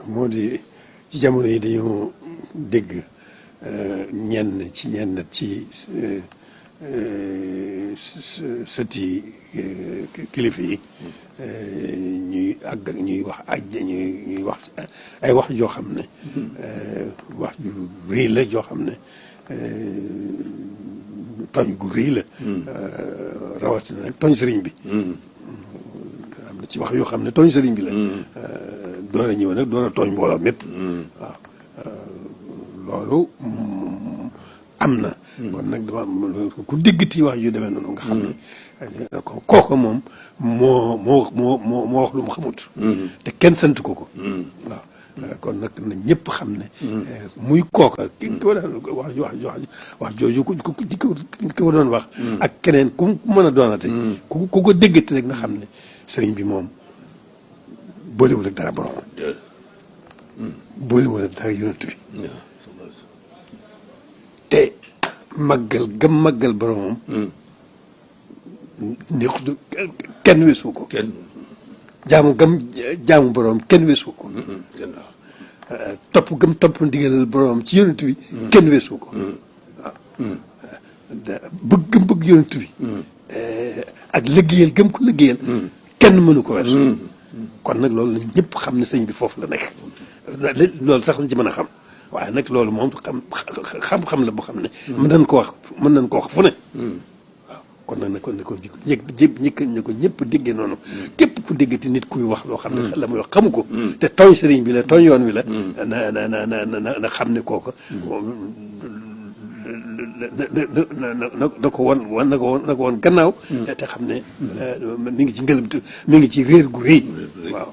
moo di ci jamono yi dañoo dégg ñenn ci sëti kilifa yi ñuy wax ay wax joo xam ne wax ju rëy la joo xam ne tooñ gu rëy la rawatina nag tooñ sëriñ bi am na ci wax yoo xam ne tooñ sëriñ bi la door a ñëw nag door a tooñ mbooloo mépp waaw loolu am na kon nag dama ku déggati wax ju demee noonu nga xam ne kooku moom moo wax lu mu xamut te kenn sant ko waaw kon nag na ñëpp xam ne muy kooka ki ko daan wax jooju ki ko doon wax ak keneen ku mën a doonate ku ko déggati rek nga xam ne sëriñ bi moom boolewul ak dara borom boolewul ak dara yonent bi te màggal boromam neexut kenn weesu ko jaamu boromam kenn weesu ko topp ndigal boromam ci yonent bi kenn weesu ko waaw bëgg yonent bi ak liggéeyal gëm ko liggéeyal kenn mënu ko weesu kon nag loolu na ñëpp xam ne sëñ bi foofu la nekk loolu sax lañ ci mën a xam waaye nag loolu moom xam-xam la boo xam ne mën nañ ko wax fu ne waaw kon nag ne ko ñëpp déggee noonu képp ku déggati nit kuy wax loo xam ne la muy wax xamu ko te tooñ sëriñ bi la tooñ yoon wi la na xam ne kooku na ko woon gannaaw te xam ne mi ngi ci réer gu rëy waaw